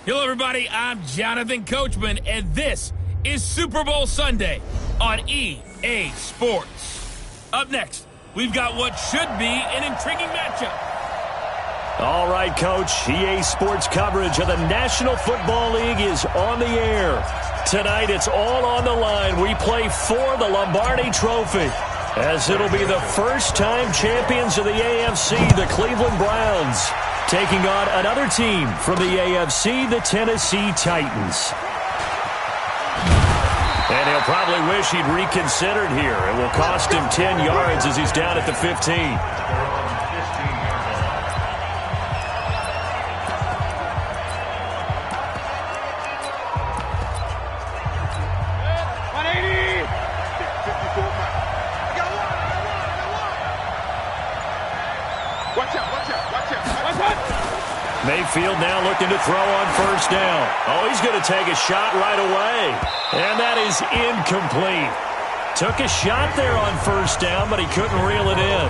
Hello, everybody. I'm Jonathan Coachman, and this is Super Bowl Sunday on EA Sports. Up next, we've got what should be an intriguing matchup. All right, Coach. EA Sports coverage of the National Football League is on the air. Tonight, it's all on the line. We play for the Lombardi Trophy, as it'll be the first-time champions of the AFC, the Cleveland Browns, taking on another team from the AFC, the Tennessee Titans. And he'll probably wish he'd reconsidered here. It will cost him 10 yards as he's down at the 15. Mayfield now looking to throw on first down. Oh, he's going to take a shot right away. And that is incomplete. Took a shot there on first down, but he couldn't reel it in.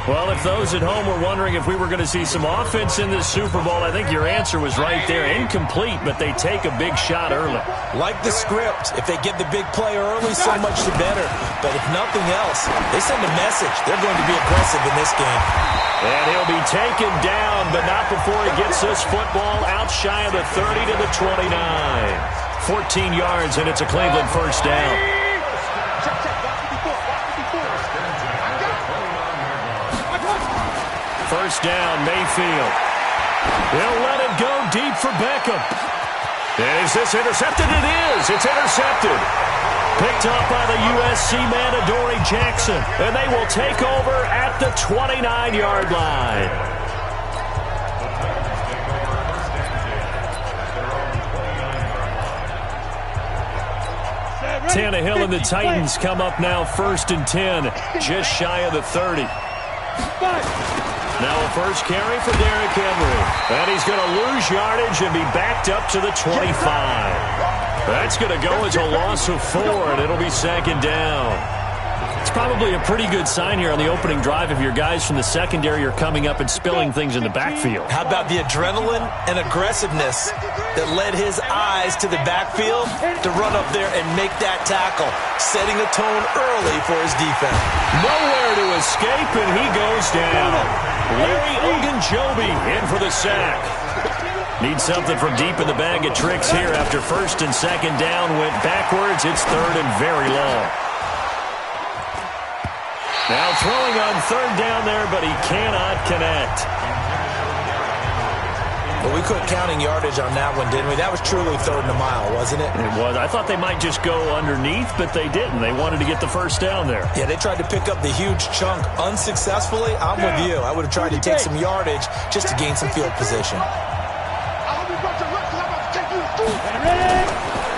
Well, if those at home were wondering if we were going to see some offense in this Super Bowl, I think your answer was right there. Incomplete, but they take a big shot early. Like the script, if they get the big play early, so much the better. But if nothing else, they send a message. They're going to be aggressive in this game. And he'll be taken down, but not before he gets this football out shy of the 30 to the 29. 14 yards, and it's a Cleveland first down. First down, Mayfield. He'll let it go deep for Beckham. And is this intercepted? It is. It's intercepted. Picked up by the USC man, Adoree Jackson. And they will take over at the 29-yard line. Tannehill and the Titans come up now first and 10, just shy of the 30. Now a first carry for Derrick Henry. And he's going to lose yardage and be backed up to the 25. That's going to go as a loss of 4, and it'll be second down. It's probably a pretty good sign here on the opening drive if your guys from the secondary are coming up and spilling things in the backfield. How about the adrenaline and aggressiveness that led his eyes to the backfield to run up there and make that tackle, setting a tone early for his defense. Nowhere to escape, and he goes down. Larry Ogunjobi in for the sack. Need something from deep in the bag of tricks here after first and second down went backwards. It's third and very long. Now throwing on third down there, but he cannot connect. Well, we quit counting yardage on that one, didn't we? That was truly third and a mile, wasn't it? It was. I thought they might just go underneath, but they didn't. They wanted to get the first down there. Yeah, they tried to pick up the huge chunk unsuccessfully. I'm with you. I would have tried to take some yardage just to gain some field position.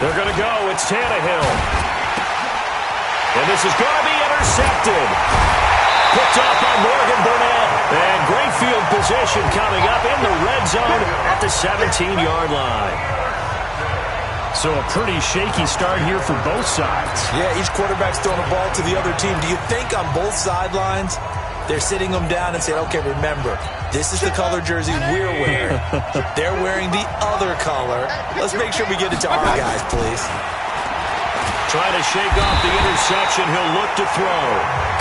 They're going to go. It's Tannehill. And this is going to be intercepted. Picked off by Morgan Burnett. And great field position coming up in the red zone at the 17-yard line. So a pretty shaky start here for both sides. Yeah, each quarterback's throwing a ball to the other team. Do you think on both sidelines they're sitting them down and saying, okay, remember, this is the color jersey we're wearing. They're wearing the other color. Let's make sure we get it to our guys, please. Trying to shake off the interception. He'll look to throw.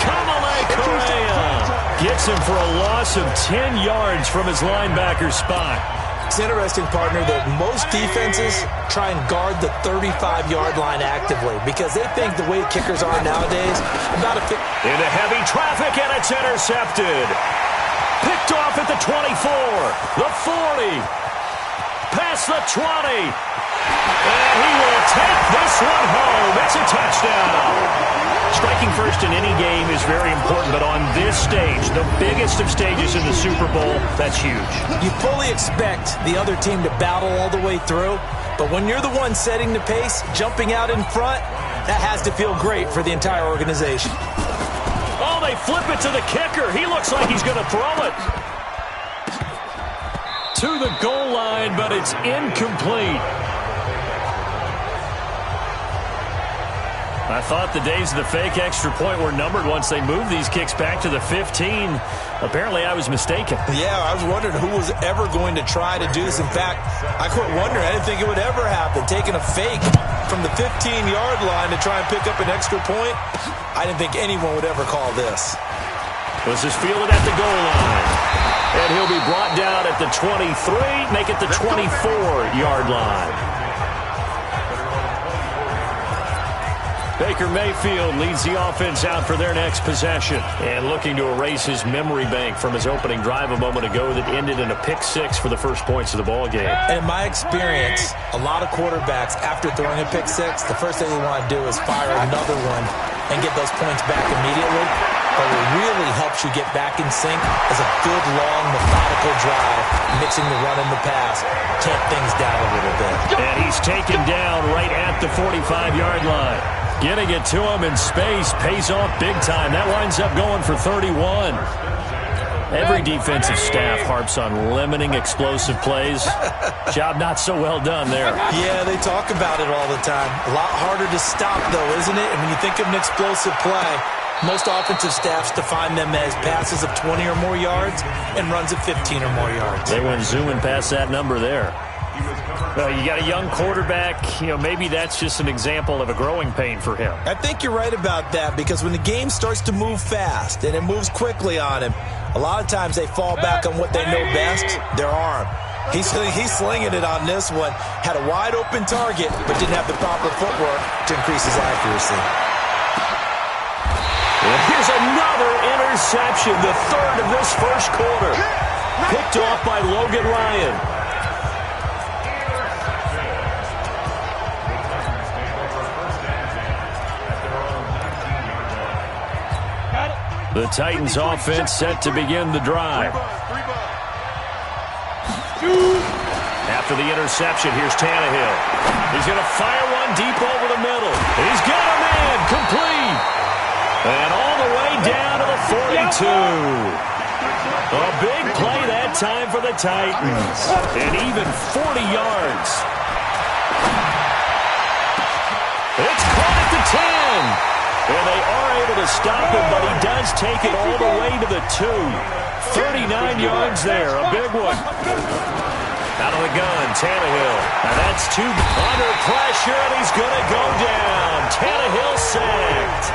Kamalei Correa gets him for a loss of 10 yards from his linebacker spot. It's interesting, partner, that most defenses try and guard the 35-yard line actively because they think the way kickers are nowadays, about a into heavy traffic, and it's intercepted. Picked off at the 24, the 40, past the 20. And he will take this one home. It's a touchdown. Striking first in any game is very important, but on this stage, the biggest of stages in the Super Bowl, that's huge. You fully expect the other team to battle all the way through, but when you're the one setting the pace, jumping out in front, that has to feel great for the entire organization. Oh, they flip it to the kicker. He looks like he's going to throw it to the goal line, but it's incomplete. I thought the days of the fake extra point were numbered once they moved these kicks back to the 15. Apparently, I was mistaken. Yeah, I was wondering who was ever going to try to do this. In fact, I quit wondering. I didn't think it would ever happen. Taking a fake from the 15-yard line to try and pick up an extra point, I didn't think anyone would ever call this. This is fielded at the goal line. And he'll be brought down at the 23, make it the 24-yard line. Baker Mayfield leads the offense out for their next possession. And looking to erase his memory bank from his opening drive a moment ago that ended in a pick-6 for the first points of the ball game. And in my experience, a lot of quarterbacks, after throwing a pick-6, the first thing they want to do is fire another one and get those points back immediately. But what really helps you get back in sync is a good, long, methodical drive, mixing the run and the pass, tamp things down a little bit. And he's taken down right at the 45-yard line. Getting it to him in space pays off big time. That winds up going for 31. Every defensive staff harps on limiting explosive plays. Job not so well done there. Yeah, they talk about it all the time. A lot harder to stop, though, isn't it? And when you think of an explosive play, most offensive staffs define them as passes of 20 or more yards and runs of 15 or more yards. They went zooming past that number there. Well, you got a young quarterback. Maybe that's just an example of a growing pain for him. I think you're right about that, because when the game starts to move fast and it moves quickly on him, a lot of times they fall back on what they know best, their arm. He's slinging it on this one. Had a wide-open target, but didn't have the proper footwork to increase his accuracy. And here's another interception, the third of this first quarter. Picked off by Logan Ryan. The Titans offense set to begin the drive. After the interception, here's Tannehill. He's going to fire one deep over the middle. He's got a man complete. And all the way down to the 42. A big play that time for the Titans. And even 40 yards. It's caught at the 10. And they are able to stop him, but he does take it all the way to the 2. 39 yards there, a big one. Out of the gun, Tannehill. And that's two under pressure, and he's going to go down. Tannehill sacked.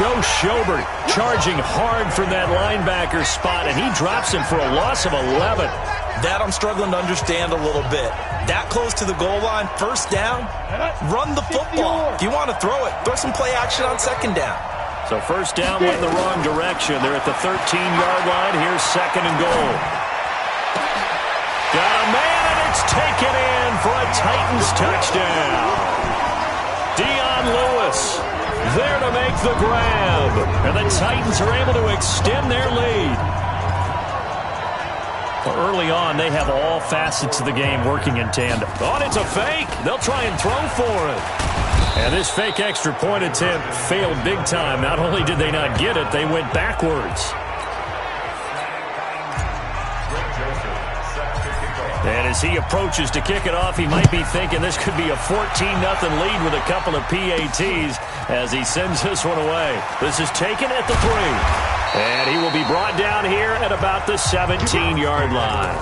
Joe Schobert charging hard from that linebacker spot, and he drops him for a loss of 11. That I'm struggling to understand a little bit. That close to the goal line, first down, run the football. If you want to throw it, throw some play action on second down. So first down went the wrong direction. They're at the 13-yard line. Here's second and goal. Got a man, and it's taken in for a Titans touchdown. Dion Lewis there to make the grab. And the Titans are able to extend their lead. Well, early on, they have all facets of the game working in tandem. Oh, it's a fake. They'll try and throw for it. And this fake extra point attempt failed big time. Not only did they not get it, they went backwards. And as he approaches to kick it off, he might be thinking this could be a 14-0 lead with a couple of PATs as he sends this one away. This is taken at the 3. And he will be brought down here at about the 17-yard line.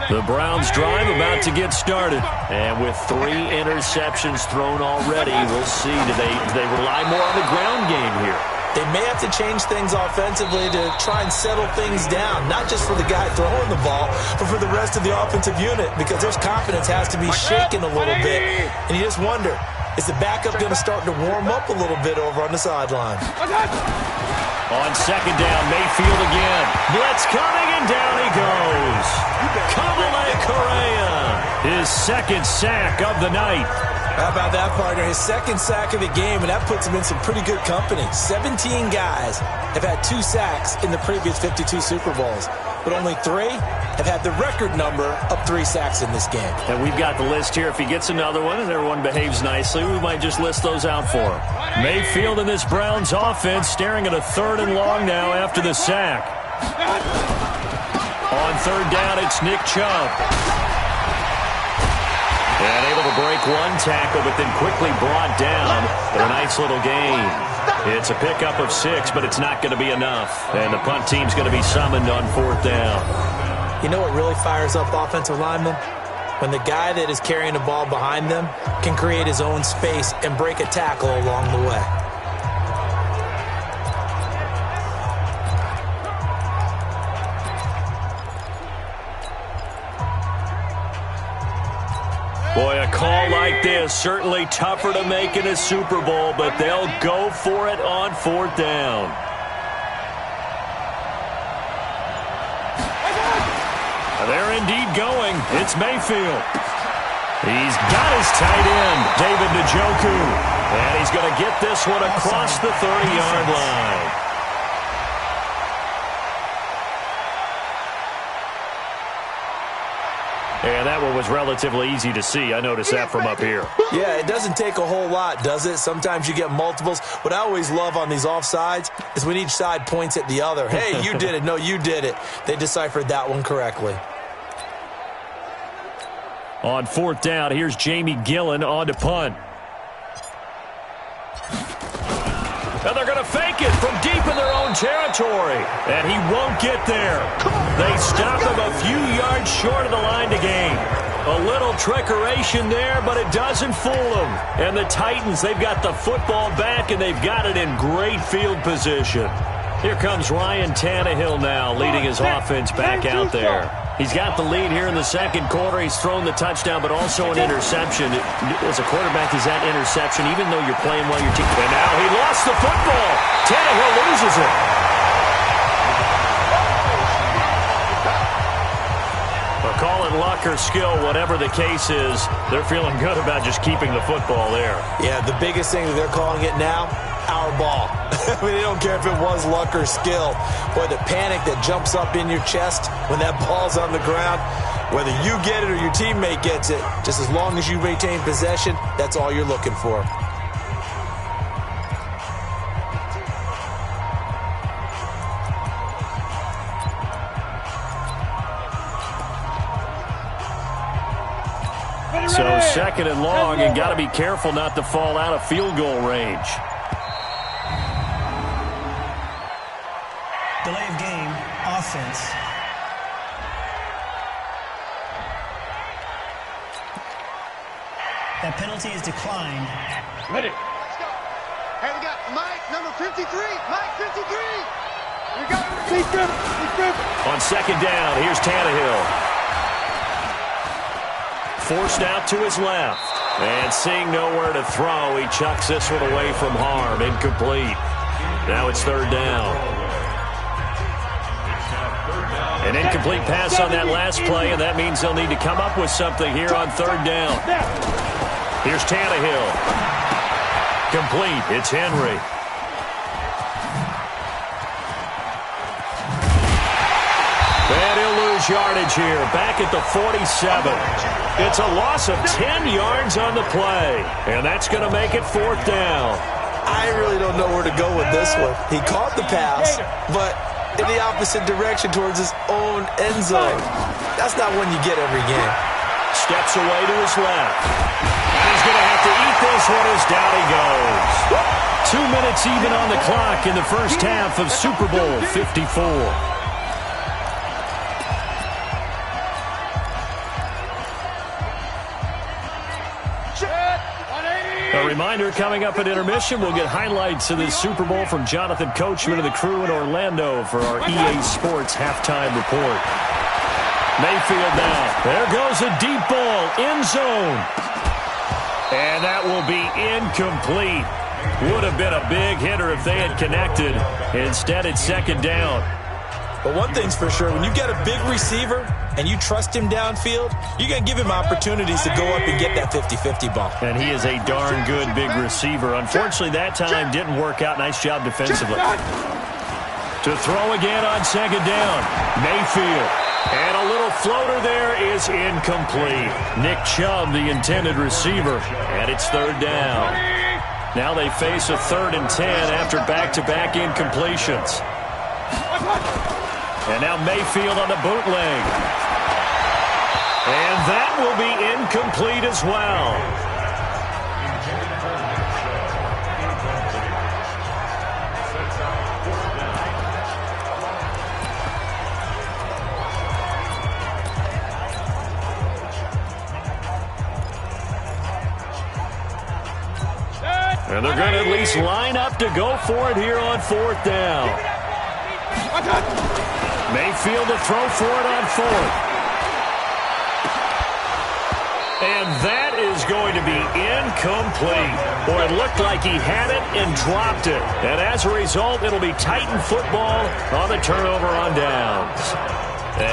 The Browns drive about to get started. And with 3 interceptions thrown already, we'll see. Do they rely more on the ground game here? They may have to change things offensively to try and settle things down, not just for the guy throwing the ball, but for the rest of the offensive unit, because their confidence has to be shaken a little bit. And you just wonder, is the backup going to start to warm up a little bit over on the sideline? On second down, Mayfield again. Blitz coming, and down he goes. Kamale Correa, his second sack of the night. How about that, partner? His second sack of the game, and that puts him in some pretty good company. 17 guys have had 2 sacks in the previous 52 Super Bowls, but only 3 have had the record number of 3 sacks in this game. And we've got the list here. If he gets another one and everyone behaves nicely, we might just list those out for him. Mayfield in this Browns offense staring at a 3rd and long now after the sack. On 3rd down, it's Nick Chubb. And able to break one tackle, but then quickly brought down. But a nice little gain. It's a pickup of 6, but it's not going to be enough. And the punt team's going to be summoned on 4th down. You know what really fires up offensive linemen? When the guy that is carrying the ball behind them can create his own space and break a tackle along the way. Boy, a call like this, certainly tougher to make in a Super Bowl, but they'll go for it on 4th down. They're indeed going. It's Mayfield. He's got his tight end, David Njoku. And he's going to get this one across the 30-yard line. And that one was relatively easy to see. I noticed that from up here. Yeah, it doesn't take a whole lot, does it? Sometimes you get multiples. What I always love on these offsides is when each side points at the other. Hey, you did it. No, you did it. They deciphered that one correctly. On 4th down, here's Jamie Gillen on to punt. And they're going to fake it from deep in their own territory. And he won't get there. They stop him a few yards short of the line to gain. A little trickeration there, but it doesn't fool them. And the Titans, they've got the football back, and they've got it in great field position. Here comes Ryan Tannehill now, leading his offense back out there. He's got the lead here in the second quarter. He's thrown the touchdown, but also an interception. As a quarterback, is that interception, even though you're playing well, your team. And now he lost the football. Tannehill loses it. Well, call it luck or skill, whatever the case is, they're feeling good about just keeping the football there. Yeah, the biggest thing that they're calling it now, our ball. I mean, they don't care if it was luck or skill. Boy, the panic that jumps up in your chest when that ball's on the ground, whether you get it or your teammate gets it, just as long as you retain possession, that's all you're looking for. So 2nd and long, and got to be careful not to fall out of field goal range. Delay of game, offense. That penalty is declined. Ready. Hey, we got Mike, number 53. Mike, 53. We got him. On 2nd down, here's Tannehill. Forced out to his left. And seeing nowhere to throw, he chucks this one away from harm. Incomplete. Now it's 3rd down. An incomplete pass on that last play, and that means they'll need to come up with something here on 3rd down. Here's Tannehill. Complete. It's Henry. And he'll lose yardage here. Back at the 47. It's a loss of 10 yards on the play. And that's going to make it 4th down. I really don't know where to go with this one. He caught the pass, but in the opposite direction towards his own end zone. That's not one you get every game. Steps away to his left. And he's going to have to eat this one as down he goes. 2 minutes even on the clock in the first half of Super Bowl 54. A reminder, coming up at intermission, we'll get highlights of this Super Bowl from Jonathan Coachman and the crew in Orlando for our EA Sports halftime report. Mayfield now. There goes a deep ball, end zone. And that will be incomplete. Would have been a big hitter if they had connected. Instead, it's 2nd down. But one thing's for sure, when you get a big receiver and you trust him downfield, you're going to give him opportunities to go up and get that 50-50 ball. And he is a darn good big receiver. Unfortunately, that time didn't work out. Nice job defensively. To throw again on 2nd down. Mayfield. And a little floater there is incomplete. Nick Chubb, the intended receiver. And it's 3rd down. Now they face a 3rd and 10 after back-to-back incompletions. And now Mayfield on the bootleg. And that will be incomplete as well. And they're going to at least line up to go for it here on 4th down. Mayfield to throw for it on 4th. And that is going to be incomplete. Boy, it looked like he had it and dropped it. And as a result, it'll be Titan football on the turnover on downs.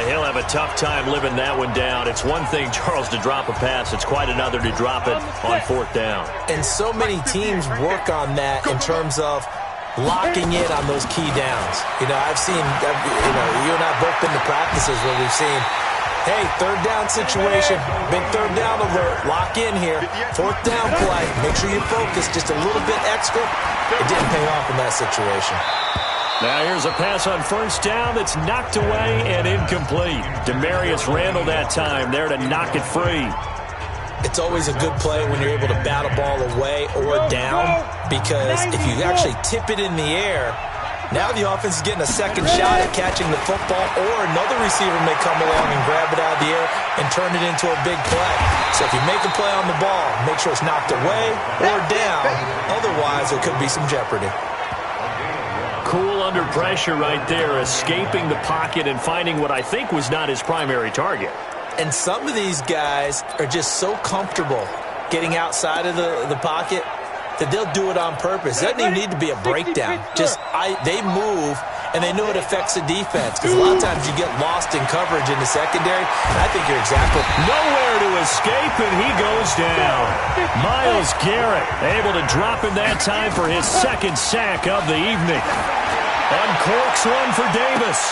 He'll have a tough time living that one down. It's one thing, Charles, to drop a pass. It's quite another to drop it on 4th down. And so many teams work on that in terms of locking in on those key downs. You know, I've seen, you and I have both been to practices where we've seen, hey, 3rd down situation, big 3rd down alert, lock in here, 4th down play, make sure you focus just a little bit extra. It didn't pay off in that situation. Now here's a pass on 1st down that's knocked away and incomplete. Demarius Randall that time there to knock it free. It's always a good play when you're able to bat a ball away or down, because if you actually tip it in the air, now the offense is getting a second shot at catching the football, or another receiver may come along and grab it out of the air and turn it into a big play. So if you make a play on the ball, make sure it's knocked away or down. Otherwise, there could be some jeopardy. Cool under pressure right there, escaping the pocket and finding what I think was not his primary target. And some of these guys are just so comfortable getting outside of the pocket that they'll do it on purpose. It doesn't even need to be a breakdown. They move, and they know it affects the defense. Because a lot of times you get lost in coverage in the secondary, and I think you're exactly... Nowhere to escape, and he goes down. Myles Garrett able to drop him that time for his 2nd sack of the evening. Uncorks one for Davis.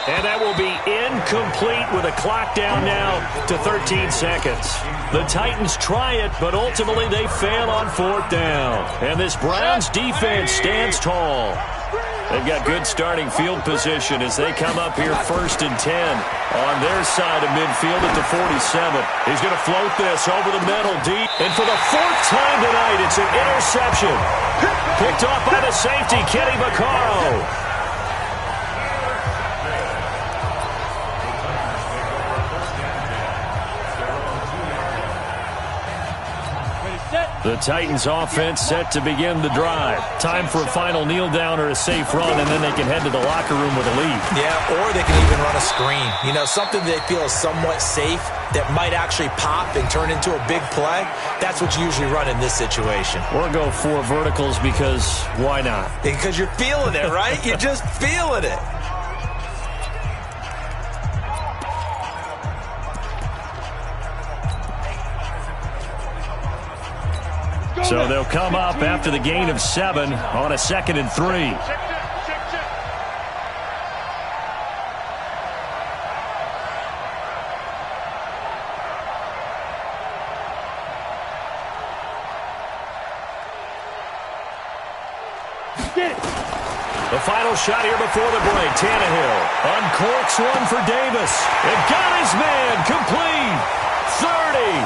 And that will be incomplete with a clock down now to 13 seconds. The Titans try it, but ultimately they fail on 4th down. And this Browns defense stands tall. They've got good starting field position as they come up here 1st and 10 on their side of midfield at the 47. He's going to float this over the middle deep. And for the 4th time tonight, it's an interception. Picked off by the safety, Kenny Vaccaro. The Titans offense set to begin the drive. Time for a final kneel down or a safe run, and then they can head to the locker room with a lead. Yeah, or they can even run a screen. You know, something they feel is somewhat safe that might actually pop and turn into a big play. That's what you usually run in this situation. Or go 4 verticals because why not? Because you're feeling it, right? You're just feeling it. So they'll come up after the gain of 7 on a 2nd and 3. The final shot here before the break. Tannehill uncorks one for Davis. And got his man complete. 30,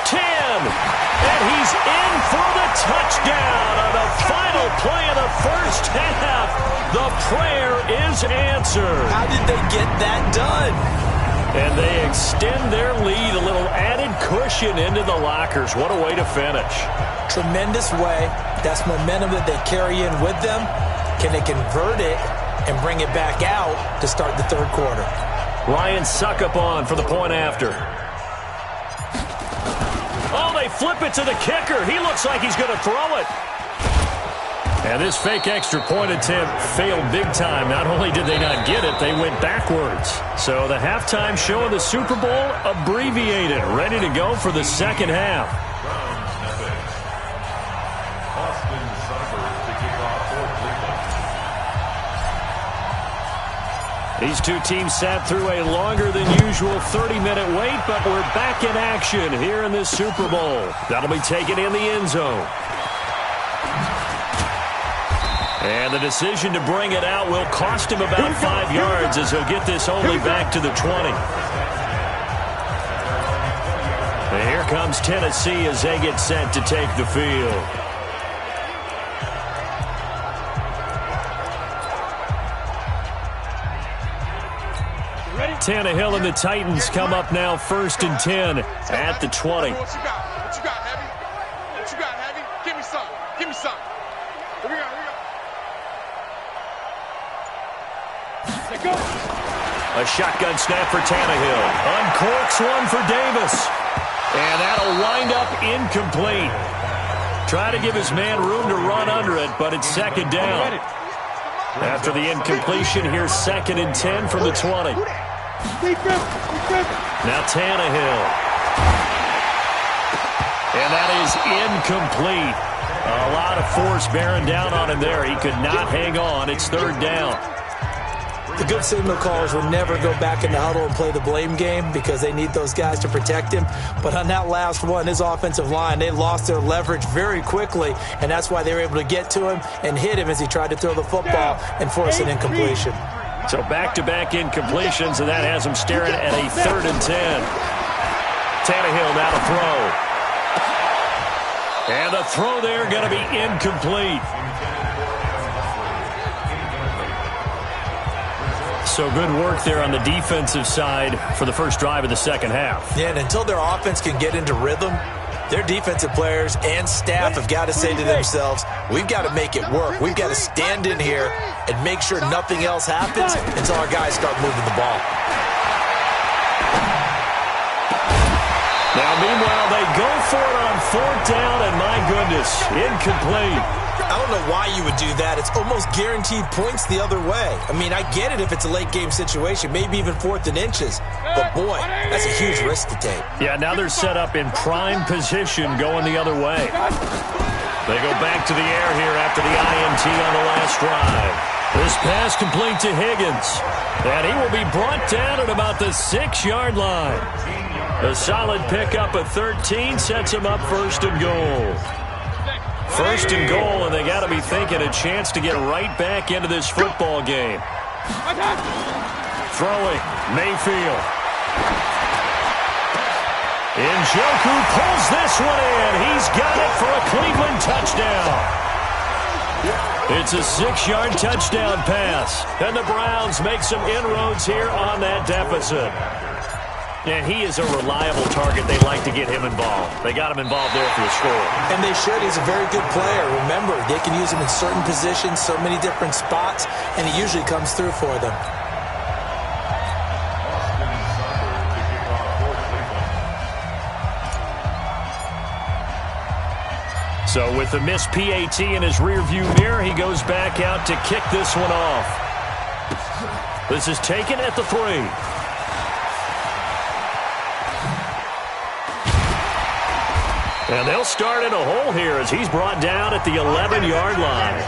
10. And he's in for the touchdown on the final play of the 1st half. The prayer is answered. How did they get that done? And they extend their lead, a little added cushion into the lockers. What a way to finish. Tremendous way. That's momentum that they carry in with them. Can they convert it and bring it back out to start the 3rd quarter? Ryan Suckup on for the point after. Oh, they flip it to the kicker. He looks like he's going to throw it. And this fake extra point attempt failed big time. Not only did they not get it, they went backwards. So the halftime show of the Super Bowl abbreviated, ready to go for the 2nd half. These two teams sat through a longer than usual 30-minute wait, but we're back in action here in this Super Bowl. That'll be taken in the end zone. And the decision to bring it out will cost him about 5 yards as he'll get this only back to the 20. And here comes Tennessee as they get set to take the field. Tannehill and the Titans come up now 1st and 10 at the 20. What you got? What you got, Heavy? What you got, Heavy? Give me some. Give me some. Here we go. Here we go. A shotgun snap for Tannehill. Uncorks one for Davis. And that'll wind up incomplete. Try to give his man room to run under it, but it's 2nd down. After the incompletion, here's 2nd and 10 from the 20. Now Tannehill. And that is incomplete. A lot of force bearing down on him there. He could not hang on. It's 3rd down. The good signal callers will never go back in the huddle and play the blame game because they need those guys to protect him. But on that last one, his offensive line, they lost their leverage very quickly, and that's why they were able to get to him and hit him as he tried to throw the football and force an incompletion. So back-to-back incompletions, and that has him staring at a 3rd and 10. Tannehill now to throw. And the throw there going to be incomplete. So good work there on the defensive side for the first drive of the second half. Yeah, and until their offense can get into rhythm, their defensive players and staff have got to say to themselves, we've got to make it work. We've got to stand in here and make sure nothing else happens until our guys start moving the ball. Now, meanwhile, they go for it on 4th down, and my goodness, incomplete. I don't know why you would do that. It's almost guaranteed points the other way. I mean, I get it if it's a late-game situation, maybe even 4th and inches. But, boy, that's a huge risk to take. Yeah, now they're set up in prime position going the other way. They go back to the air here after the INT on the last drive. This pass complete to Higgins. And he will be brought down at about the 6-yard line. A solid pickup of 13 sets him up 1st and goal. 1st and goal, and they got to be thinking a chance to get right back into this football game. Throwing, Mayfield. Njoku pulls this one in. He's got it for a Cleveland touchdown. It's a 6-yard touchdown pass, and the Browns make some inroads here on that deficit. And he is a reliable target. They like to get him involved. They got him involved there for the score. And they should. He's a very good player. Remember, they can use him in certain positions, so many different spots, and he usually comes through for them. So with the missed PAT in his rearview mirror, he goes back out to kick this one off. This is taken at the 3. And they'll start in a hole here as he's brought down at the 11-yard line.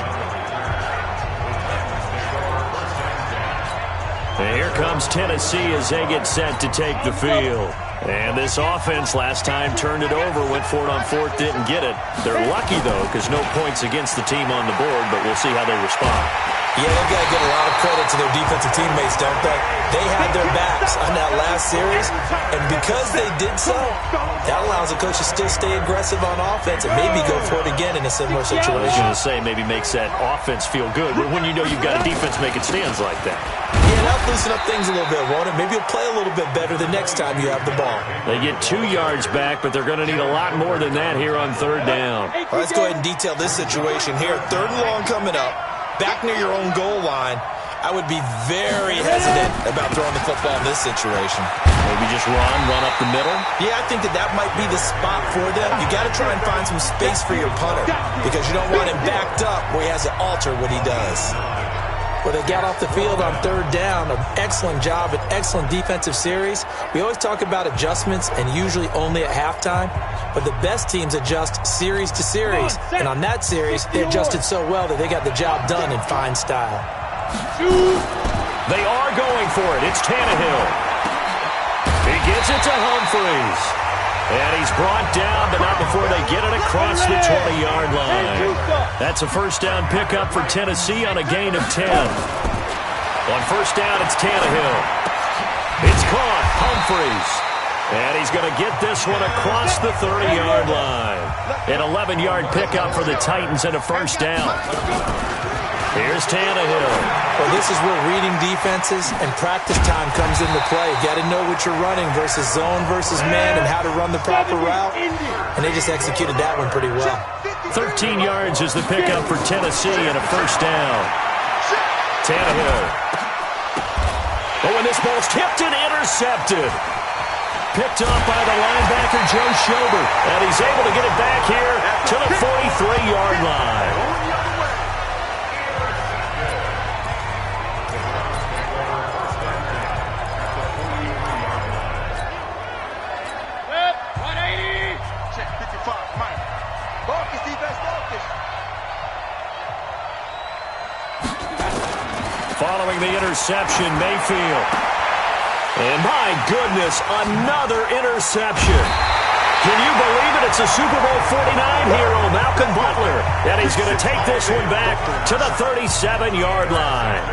And here comes Tennessee as they get set to take the field. And this offense last time turned it over, went for it on 4th, didn't get it. They're lucky, though, because no points against the team on the board, but we'll see how they respond. Yeah, they've got to give a lot of credit to their defensive teammates, don't they? They had their backs on that last series, and because they did so, that allows the coach to still stay aggressive on offense and maybe go for it again in a similar situation. I was going to say maybe makes that offense feel good when you know you've got a defense making stands like that. Yeah, that'll loosen up things a little bit, won't it? Maybe you'll play a little bit better the next time you have the ball. They get 2 yards back, but they're going to need a lot more than that here on 3rd down. Well, let's go ahead and detail this situation here. 3rd and long coming up. Back near your own goal line, I would be very hesitant about throwing the football in this situation. Maybe just run up the middle? Yeah, I think that might be the spot for them. You got to try and find some space for your punter because you don't want him backed up where he has to alter what he does. Well, they got off the field on 3rd down. An excellent job, an excellent defensive series. We always talk about adjustments and usually only at halftime, but the best teams adjust series to series. And on that series, they adjusted so well that they got the job done in fine style. They are going for it. It's Tannehill. He gets it to Humphries. And he's brought down, but not before they get it across the 20-yard line. That's a 1st down pickup for Tennessee on a gain of 10. On 1st down, it's Tannehill. It's caught. Humphries. And he's going to get this one across the 30-yard line. An 11-yard pickup for the Titans and a first down. Here's Tannehill. Well, this is where reading defenses and practice time comes into play. You got to know what you're running versus zone versus man and how to run the proper route. And they just executed that one pretty well. 13 yards is the pickup for Tennessee and a first down. Tannehill. Oh, and this ball's tipped and intercepted. Picked up by the linebacker, Joe Schobert. And he's able to get it back here to the 43-yard line. Check 55, Mike. Focus, defense, focus. Following the interception, Mayfield. And my goodness, another interception. Can you believe it? It's a Super Bowl 49 hero, Malcolm Butler. And he's going to take this one back to the 37-yard line.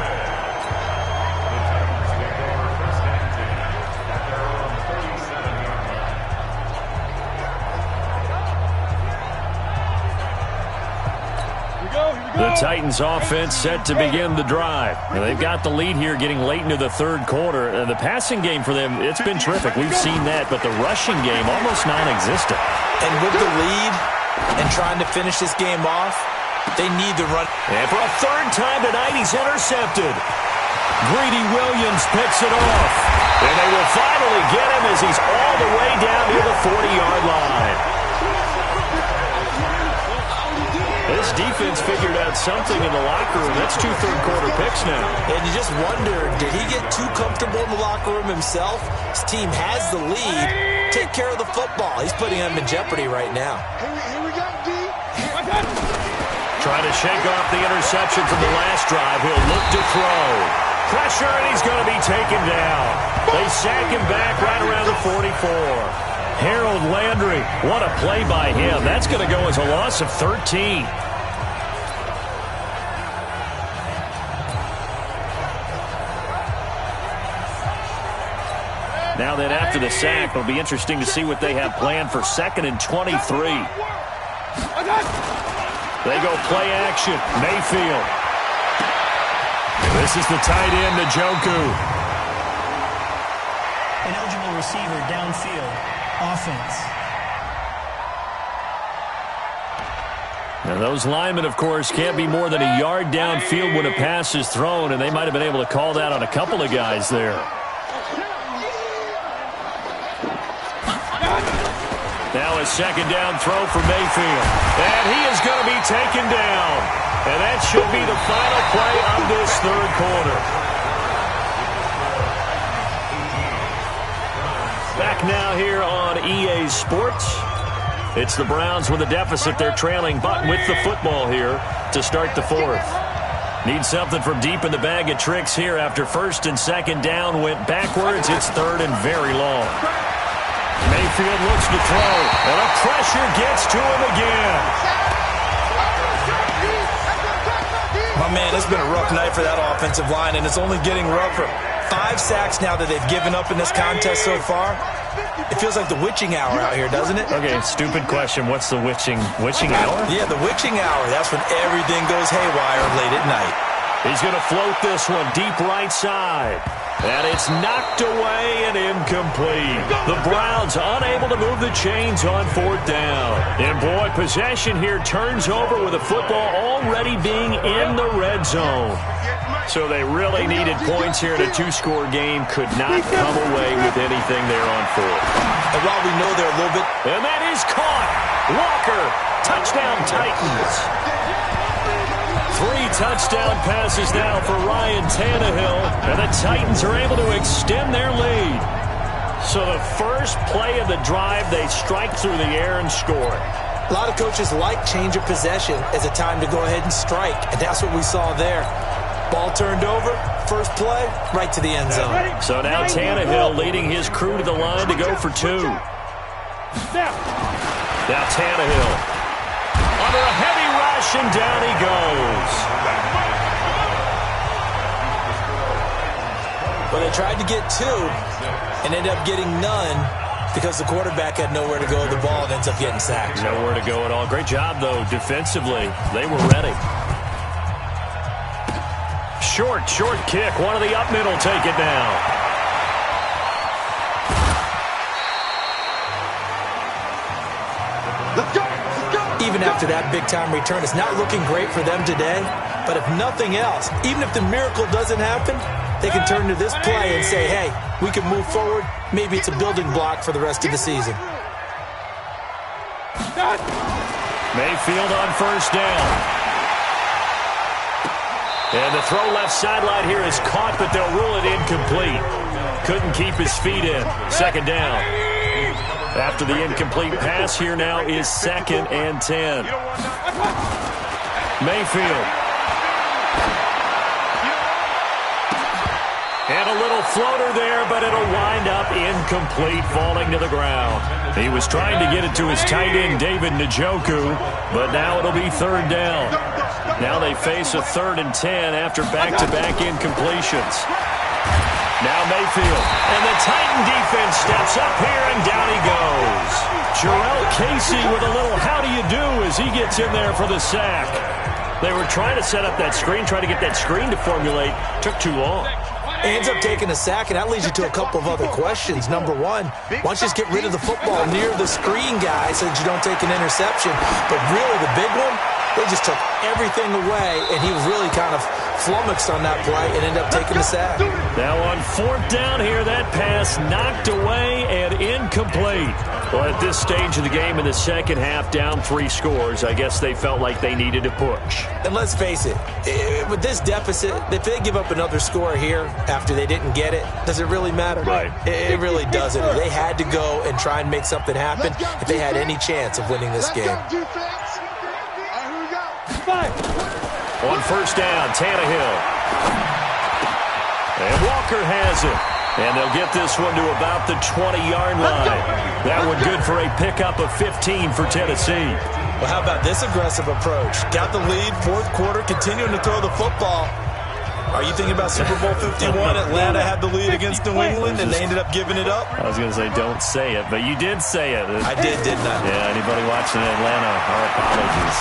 The Titans offense set to begin the drive. And they've got the lead here getting late into the third quarter. The passing game for them, it's been terrific. We've seen that, but the rushing game almost non-existent. And with the lead and trying to finish this game off, they need to run. And for a third time tonight, he's intercepted. Greedy Williams picks it off. And they will finally get him as he's all the way down near the 40-yard line. This defense figured out something in the locker room. That's 2 third-quarter picks now. And you just wonder, did he get too comfortable in the locker room himself? His team has the lead. Take care of the football. He's putting them in jeopardy right now. Here we go, D. Trying to shake off the interception from the last drive. He'll look to throw. Pressure, and he's going to be taken down. They sack him back right around the 44. Harold Landry, what a play by him. That's going to go as a loss of 13. Now then, after the sack, it'll be interesting to see what they have planned for 2nd and 23. They go play action. Mayfield. This is the tight end, Njoku. An eligible receiver downfield. Offense. Now those linemen, of course, can't be more than a yard downfield when a pass is thrown, and they might have been able to call that on a couple of guys there. Now a second down throw for Mayfield. And he is going to be taken down. And that should be the final play of this third quarter. Back now here on EA Sports. It's the Browns with a deficit. They're trailing, but with the football here to start the fourth. Need something from deep in the bag of tricks here after 1st and 2nd down went backwards. It's 3rd and very long. Mayfield looks to throw, and a pressure gets to him again. My man, it's been a rough night for that offensive line, and it's only getting rougher. 5 sacks now that they've given up in this contest so far. It feels like the witching hour out here, doesn't it? Okay, stupid question. What's the witching hour? Yeah, the witching hour. That's when everything goes haywire late at night. He's going to float this one deep right side. And it's knocked away and incomplete. The Browns unable to move the chains on 4th down. And boy, possession here turns over with the football already being in the red zone. So they really needed points here in a 2-score game. Could not come away with anything there on 4th. And while we know they're a little bit... And that is caught. Walker, touchdown Titans. 3 touchdown passes now for Ryan Tannehill, and the Titans are able to extend their lead. So the first play of the drive, they strike through the air and score. A lot of coaches like change of possession as a time to go ahead and strike, and that's what we saw there. Ball turned over, first play, right to the end zone. So now Tannehill leading his crew to the line to go for 2. Now Tannehill. Under a heavy rush, and down he goes. Well, they tried to get 2 and ended up getting none. because the quarterback had nowhere to go with the ball and ends up getting sacked. Nowhere to go at all. Great job, though, defensively. They were ready. Short kick. One of the up middle take it down. Let's go. Even after that big-time return, it's not looking great for them today. But if nothing else, even if the miracle doesn't happen, they can turn to this play and say, hey, we can move forward. Maybe it's a building block for the rest of the season. Mayfield on first down. And the throw left sideline here is caught, but they'll rule it incomplete. Couldn't keep his feet in. Second down. After the incomplete pass, here now is 2nd and 10. Mayfield. And a little floater there, but it'll wind up incomplete, falling to the ground. He was trying to get it to his tight end, David Njoku, but now it'll be 3rd down. Now they face a 3rd and 10 after back-to-back incompletions. Now Mayfield, and the Titan defense steps up here, and down he goes. Jarrell Casey with a little how do you do as he gets in there for the sack. They were trying to set up that screen, trying to get that screen to formulate. Took too long. Ends up taking a sack, and that leads you to a couple of other questions. Number one, why don't you just get rid of the football near the screen guy so that you don't take an interception? But really, the big one, they just took everything away, and he was really kind of flummoxed on that play and ended up taking the sack. Now on 4th down here, that pass knocked away and incomplete. Well, at this stage of the game in the second half, down 3 scores, I guess they felt like they needed to push. And let's face it, with this deficit, if they give up another score here after they didn't get it, does it really matter? Right. It really doesn't. They had to go and try and make something happen if they had any chance of winning this game. On first down, Tannehill. And Walker has it. And they'll get this one to about the 20-yard line. That one good for a pickup of 15 for Tennessee. Well, how about this aggressive approach? Got the lead, 4th quarter, continuing to throw the football. Are you thinking about Super Bowl 51? Atlanta had the lead against New England, and they ended up giving it up? I was going to say don't say it, but you did say it. I did, didn't I? Yeah, anybody watching Atlanta, our apologies.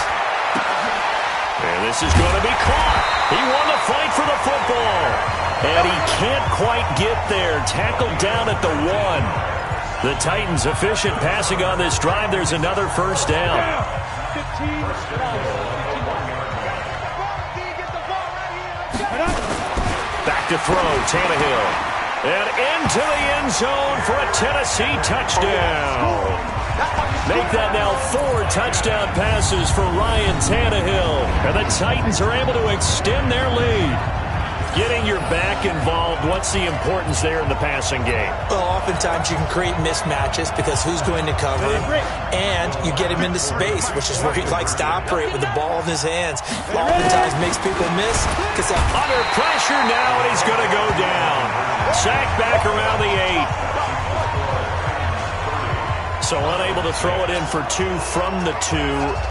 And this is going to be caught. He won the fight for the football. And he can't quite get there. Tackled down at the 1. The Titans efficient passing on this drive. There's another first down. Back to throw, Tannehill. And into the end zone for a Tennessee touchdown. Make that now 4 touchdown passes for Ryan Tannehill. And the Titans are able to extend their lead. Getting your back involved, what's the importance there in the passing game? Well, oftentimes you can create mismatches because who's going to cover him, and you get him into space, which is where he likes to operate with the ball in his hands. Oftentimes makes people miss because under pressure now, and he's going to go down. Sacked back around the 8. So unable to throw it in for 2 from the 2.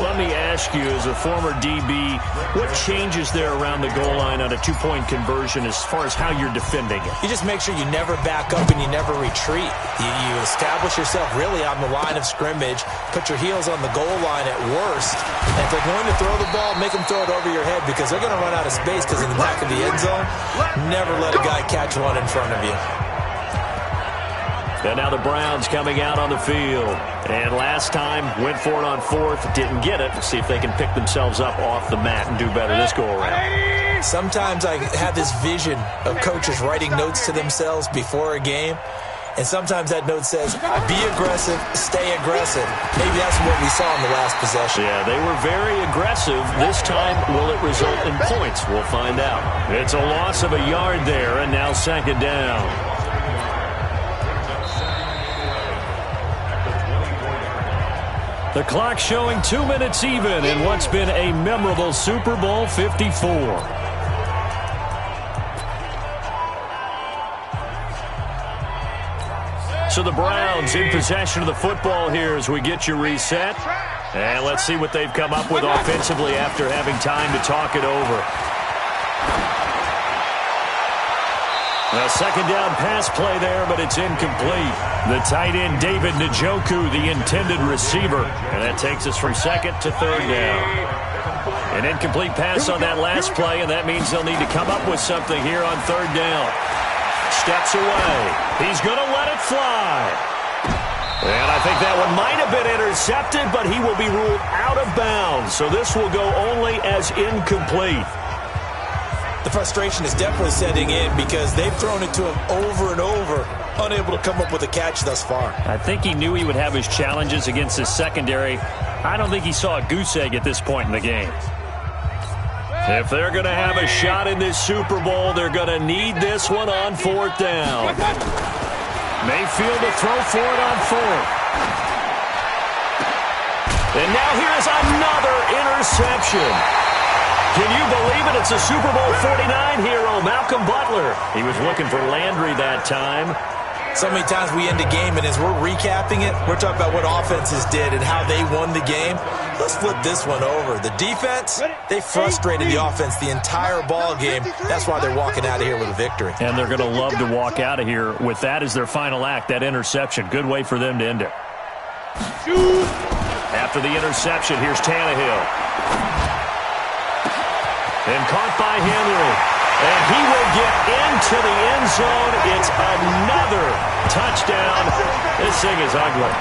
Let me ask you, as a former DB, what changes there around the goal line on a 2-point conversion as far as how you're defending it? You just make sure you never back up and you never retreat. You establish yourself really on the line of scrimmage, put your heels on the goal line at worst. And if they're going to throw the ball, make them throw it over your head because they're going to run out of space because in the back of the end zone, never let a guy catch one in front of you. And now the Browns coming out on the field. And last time, went for it on 4th, didn't get it. See if they can pick themselves up off the mat and do better this go-around. Sometimes I have this vision of coaches writing notes to themselves before a game. And sometimes that note says, be aggressive, stay aggressive. Maybe that's what we saw in the last possession. Yeah, they were very aggressive. This time, will it result in points? We'll find out. It's a loss of a yard there, and now 2nd down. The clock showing 2 minutes even in what's been a memorable Super Bowl 54. So the Browns in possession of the football here as we get you reset. And let's see what they've come up with offensively after having time to talk it over. A second down pass play there, but it's incomplete. The tight end, David Njoku, the intended receiver. And that takes us from second to third down. An incomplete pass on that last play, and that means they'll need to come up with something here on third down. Steps away. He's going to let it fly. And I think that one might have been intercepted, but he will be ruled out of bounds. So this will go only as incomplete. The frustration is definitely setting in because they've thrown it to him over and over, unable to come up with a catch thus far. I think he knew he would have his challenges against his secondary. I don't think he saw a goose egg at this point in the game. If they're going to have a shot in this Super Bowl, they're going to need this one on fourth down. Mayfield to throw for it on fourth. And now here's another interception. Can you believe it? It's a Super Bowl 49 hero, Malcolm Butler. He was looking for Landry that time. So many times we end a game, and as we're recapping it, we're talking about what offenses did and how they won the game. Let's flip this one over. The defense, they frustrated the offense the entire ball game. That's why they're walking out of here with a victory. And they're going to love to walk out of here with that as their final act, that interception. Good way for them to end it. After the interception, here's Tannehill. And caught by Henry. And he will get into the end zone. It's another touchdown. This thing is ugly.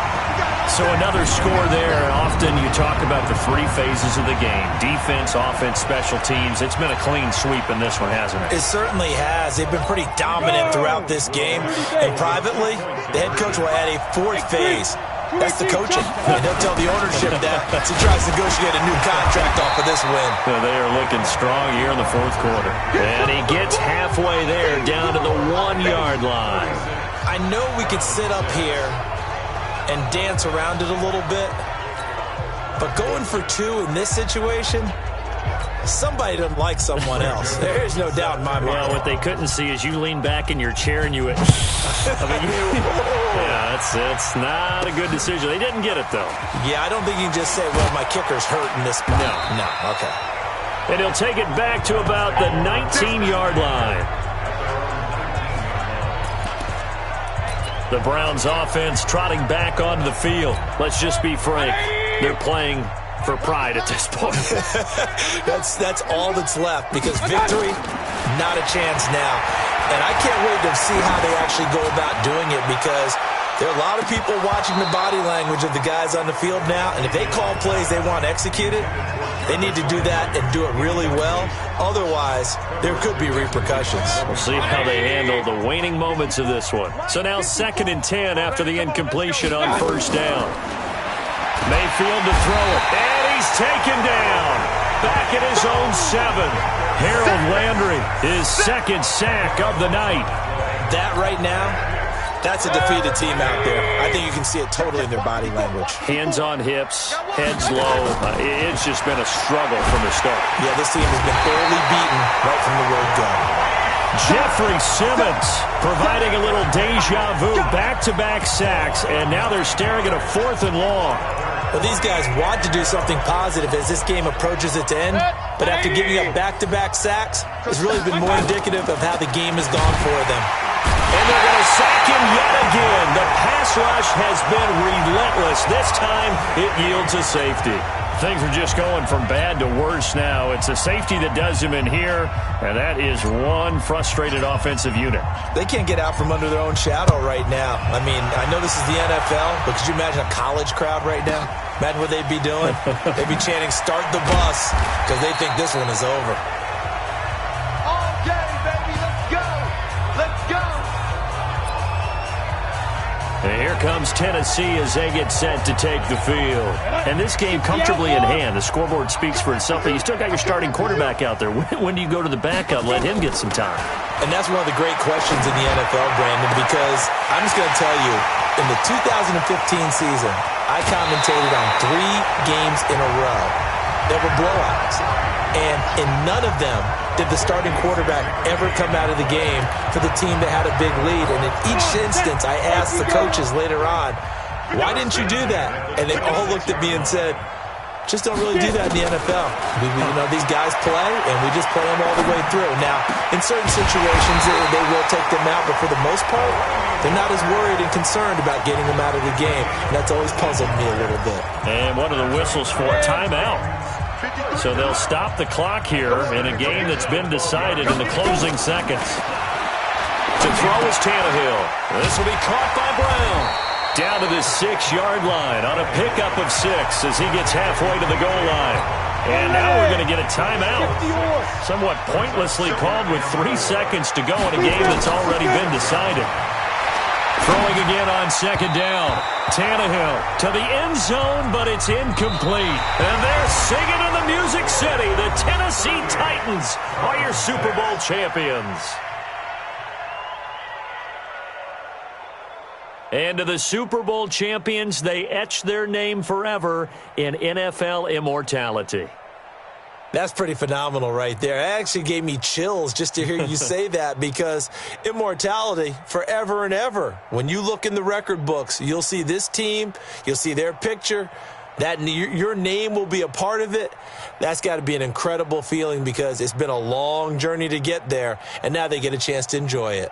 So another score there. Often you talk about the three phases of the game. Defense, offense, special teams. It's been a clean sweep in this one, hasn't it? It certainly has. They've been pretty dominant throughout this game. And privately, the head coach will add a fourth phase. That's the coaching. And he'll tell the ownership that as he tries to negotiate a new contract off of this win. So they are looking strong here in the fourth quarter. And he gets halfway there, down to the 1-yard line. I know we could sit up here and dance around it a little bit, but going for two in this situation, somebody doesn't like someone else. There's no doubt in my mind. Well, what they couldn't see is you lean back in your chair and you went, yeah, it's not a good decision. They didn't get it, though. Yeah, I don't think you can just say, well, my kicker's hurt in this spot. No, okay. And he'll take it back to about the 19-yard line. The Browns offense trotting back onto the field. Let's just be frank. They're playing for pride at this point. That's all that's left, because victory, not a chance now. And I can't wait to see how they actually go about doing it, because there are a lot of people watching the body language of the guys on the field now, and if they call plays they want executed, they need to do that and do it really well. Otherwise, there could be repercussions. We'll see how they handle the waning moments of this one. So now 2nd and 10 after the incompletion on first down. Mayfield to throw it, and he's taken down. Back at his own 7. Harold Landry, his 2nd sack of the night. That right now, that's a defeated team out there. I think you can see it totally in their body language. Hands on hips, heads low. It's just been a struggle from the start. Yeah, this team has been thoroughly beaten right from the word go. Jeffrey Simmons providing a little deja vu, back-to-back sacks, and now they're staring at a 4th and long. Well, these guys want to do something positive as this game approaches its end, but after giving up back-to-back sacks, it's really been more indicative of how the game has gone for them. And they're going to sack him yet again. The pass rush has been relentless. This time, it yields a safety. Things are just going from bad to worse now. It's a safety that does him in here, and that is one frustrated offensive unit. They can't get out from under their own shadow right now. I mean, I know this is the NFL, but could you imagine a college crowd right now? Imagine what they'd be doing. They'd be chanting, "Start the bus," because they think this one is over. Okay, baby, let's go. Let's go. And here comes Tennessee as they get set to take the field. And this game comfortably in hand. The scoreboard speaks for itself, but you still got your starting quarterback out there. When do you go to the backup, let him get some time? And that's one of the great questions in the NFL, Brandon, because I'm just going to tell you, in the 2015 season, I commentated on 3 games in a row that were blowouts. And in none of them did the starting quarterback ever come out of the game for the team that had a big lead. And in each instance, I asked the coaches later on, why didn't you do that? And they all looked at me and said, Just don't really do that in the NFL. These guys play, and we just play them all the way through. Now, in certain situations, they will take them out, but for the most part, they're not as worried and concerned about getting them out of the game. And that's always puzzled me a little bit. And one of the whistles for a timeout. So they'll stop the clock here in a game that's been decided in the closing seconds. To throw is Tannehill. This will be caught by Brown. Down to the 6-yard line on a pickup of 6 as he gets halfway to the goal line. And now we're going to get a timeout. Somewhat pointlessly called with 3 seconds to go in a game that's already been decided. Throwing again on second down. Tannehill to the end zone, but it's incomplete. And they're singing in the Music City. The Tennessee Titans are your Super Bowl champions. And to the Super Bowl champions, they etch their name forever in NFL immortality. That's pretty phenomenal right there. It actually gave me chills just to hear you say that, because immortality forever and ever. When you look in the record books, you'll see this team, you'll see their picture, that your name will be a part of it. That's got to be an incredible feeling, because it's been a long journey to get there, and now they get a chance to enjoy it.